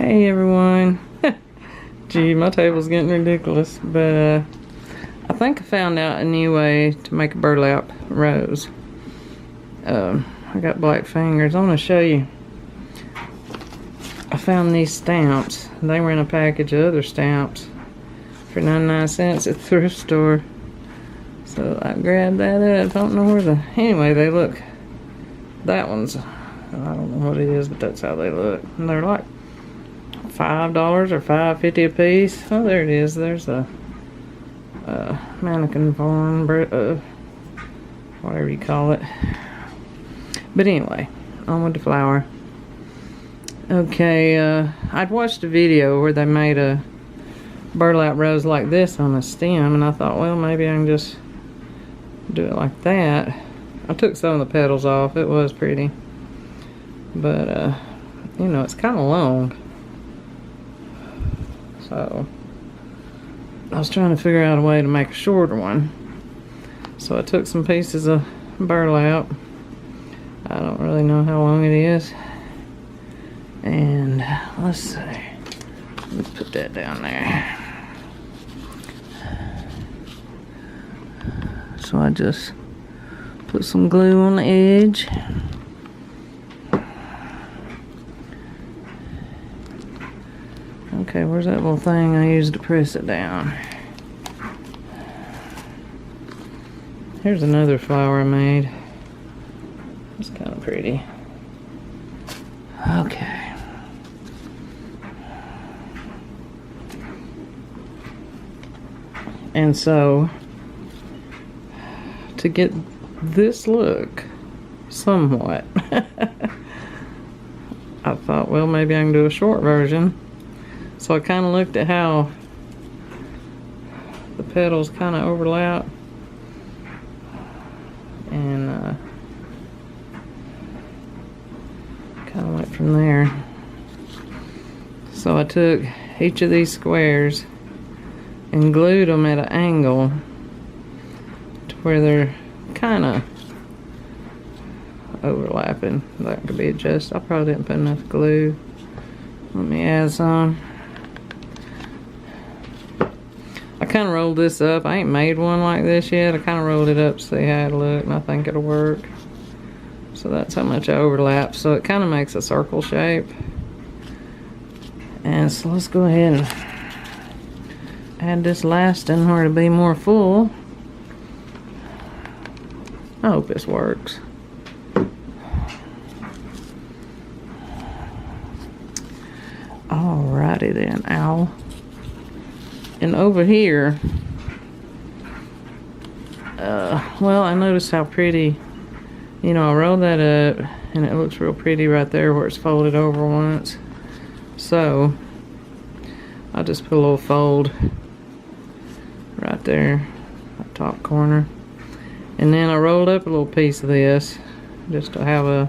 Hey everyone. Gee, my table's getting ridiculous, but I think I found out a new way to make a burlap rose. I got black fingers. I'm going to show you. I found these stamps. They were in a package of other stamps for 99 cents at the thrift store. So I grabbed that up. I don't know where the... Anyway, they look... That one's... I don't know what it is, but that's how they look. And they're like $5 or $5.50 a piece. Oh, there it is. There's a mannequin farm, whatever you call it. But anyway, on with the flower. Okay, I'd watched a video where they made a burlap rose like this on a stem, and I thought, well, maybe I can just do it like that. I took some of the petals off. It was pretty, but you know, it's kind of long. So I was trying to figure out a way to make a shorter one. So I took some pieces of burlap. I don't really know how long it is. And let's see. Let's put that down there. So I just put some glue on the edge. Okay, where's that little thing I used to press it down? Here's another flower I made. It's kind of pretty. Okay. And so, to get this look, somewhat, I thought, well, maybe I can do a short version. So I kind of looked at how the petals kind of overlap, and kind of went from there. So I took each of these squares and glued them at an angle to where they're kind of overlapping. That could be adjusted. I probably didn't put enough glue. Let me add some. I kind of rolled this up. I ain't made one like this yet. I kind of rolled it up to see how it looked, and I think it'll work. So that's how much I overlap. So it kind of makes a circle shape. And so let's go ahead and add this last in where it'll be more full. I hope this works. Alrighty then, owl. And over here, well, I noticed how pretty, you know, I rolled that up and it looks real pretty right there where it's folded over once. So I just put a little fold right there, that top corner. And then I rolled up a little piece of this just to have a,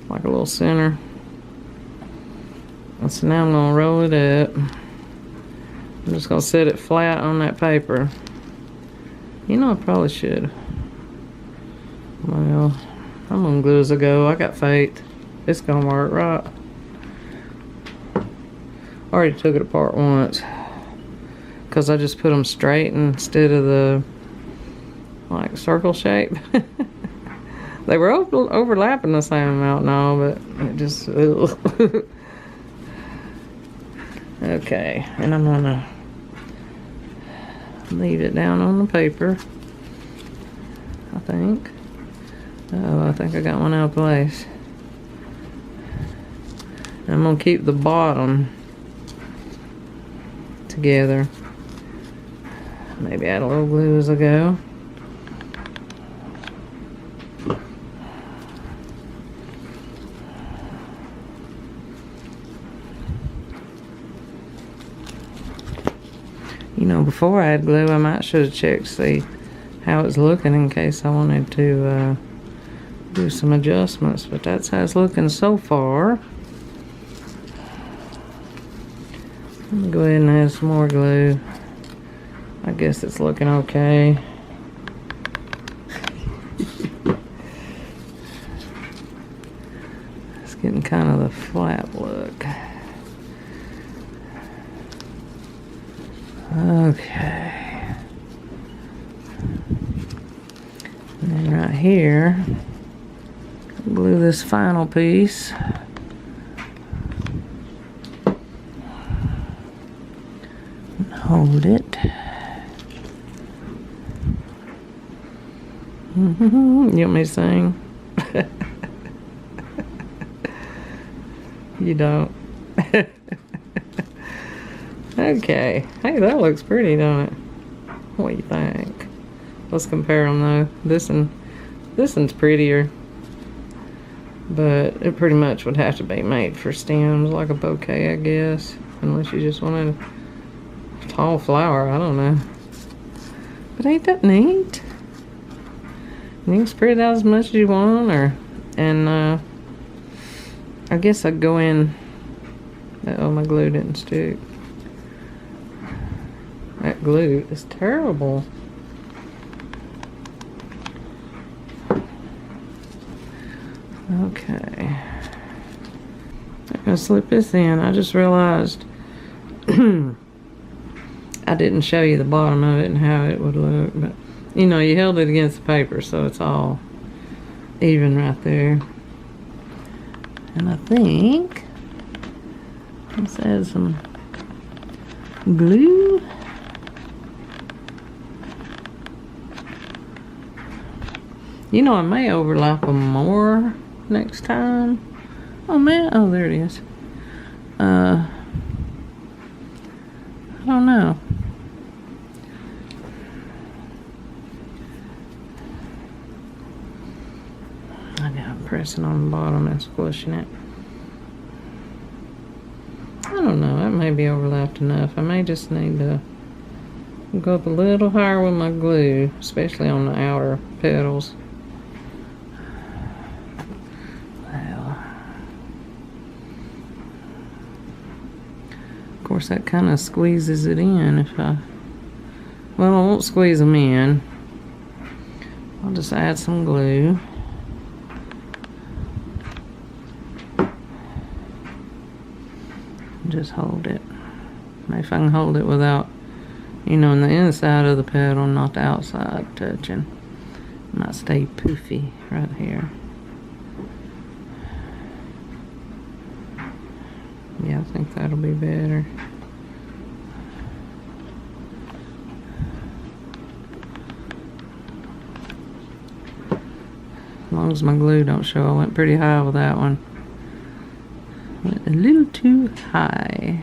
like a little center. And so now I'm gonna roll it up. I'm just gonna set it flat on that paper. You know, I probably should. Well, I'm gonna glue as I go. I got faith. It's gonna work, right? I already took it apart once because I just put them straight instead of the like circle shape. They were overlapping the same amount and all, but it just okay, and I'm gonna leave it down on the paper, I think. Oh, I think I got one out of place. And I'm gonna keep the bottom together. Maybe add a little glue as I go. You know, before I add glue, I might should have checked to see how it's looking in case I wanted to do some adjustments, but that's how it's looking so far. Let me go ahead and add some more glue. I guess it's looking okay. It's getting kind of the flat look. Okay. And then right here, glue this final piece. And hold it. You want me to sing? You don't. Okay. Hey, that looks pretty, don't it? What do you think? Let's compare them though. This one's prettier, but it pretty much would have to be made for stems, like a bouquet, I guess, unless you just wanted a tall flower. I don't know. But ain't that neat? You can spread it out as much as you want, and I guess I'd go in. Oh, my glue didn't stick. That glue is terrible. Okay. I'm gonna slip this in. I just realized I didn't show you the bottom of it and how it would look, but you know, you held it against the paper, so it's all even right there. And I think let's add some glue. You know, I may overlap them more next time. Oh man, oh there it is. I don't know. I got I'm pressing on the bottom and squishing it. I don't know, that may be overlapped enough. I may just need to go up a little higher with my glue, especially on the outer petals. Of course, that kind of squeezes it in. Well, I won't squeeze them in. I'll just add some glue. Just hold it. Maybe if I can hold it without, you know, on the inside of the petal, not the outside touching. It might stay poofy right here. Yeah, I think that'll be better. As long as my glue don't show. I went pretty high with that one. Went a little too high.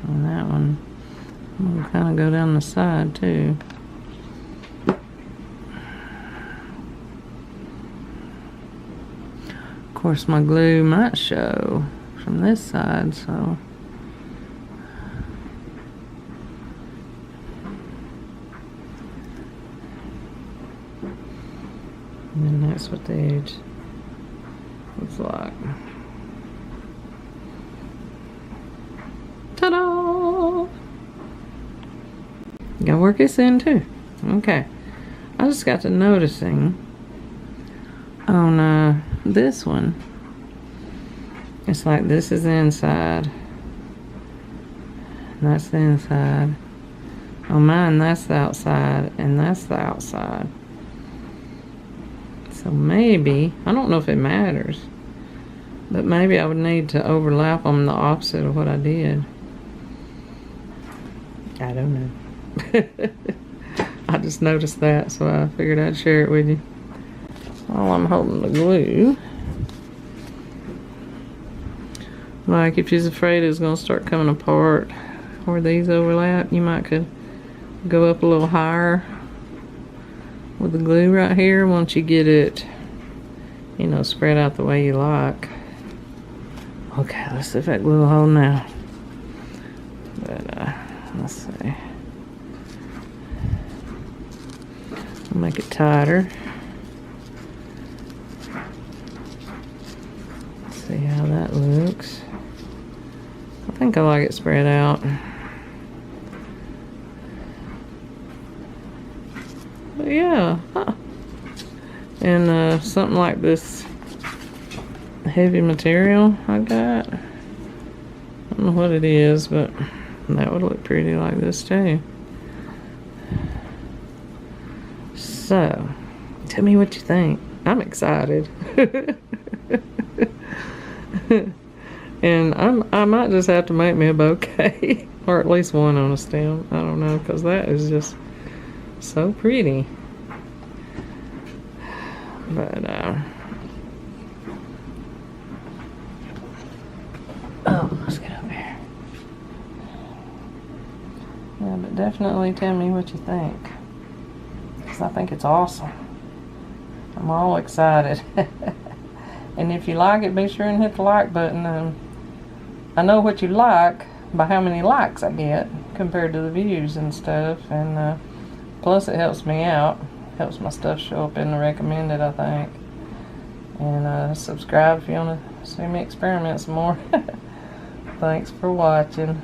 And that one will kind of go down the side too. Of course, my glue might show from this side, so and then that's what the edge looks like. Ta-da! Gotta work this in too. Okay. I just got to noticing on this one, it's like this is the inside. And that's the inside. On mine, that's the outside, and that's the outside. So maybe, I don't know if it matters, but maybe I would need to overlap them the opposite of what I did. I don't know. I just noticed that, so I figured I'd share it with you while I'm holding the glue. Like if you're afraid it's going to start coming apart where these overlap, you might could go up a little higher with the glue right here once you get it, you know, spread out the way you like. Okay, let's see if that glue will hold now. But let's see. I'll make it tighter. Let's see how that looks. I think I like it spread out. But yeah, huh. And something like this heavy material I got. I don't know what it is, but that would look pretty like this too. So, tell me what you think. I'm excited. And I might just have to make me a bouquet. Or at least one on a stem. I don't know, because that is just so pretty. But, oh, let's get up here. Yeah, but definitely tell me what you think. Because I think it's awesome. I'm all excited. And if you like it, be sure and hit the like button. I know what you like by how many likes I get compared to the views and stuff. And plus it helps me out. Helps my stuff show up in the recommended, I think. And subscribe if you want to see me experiment some more. Thanks for watching.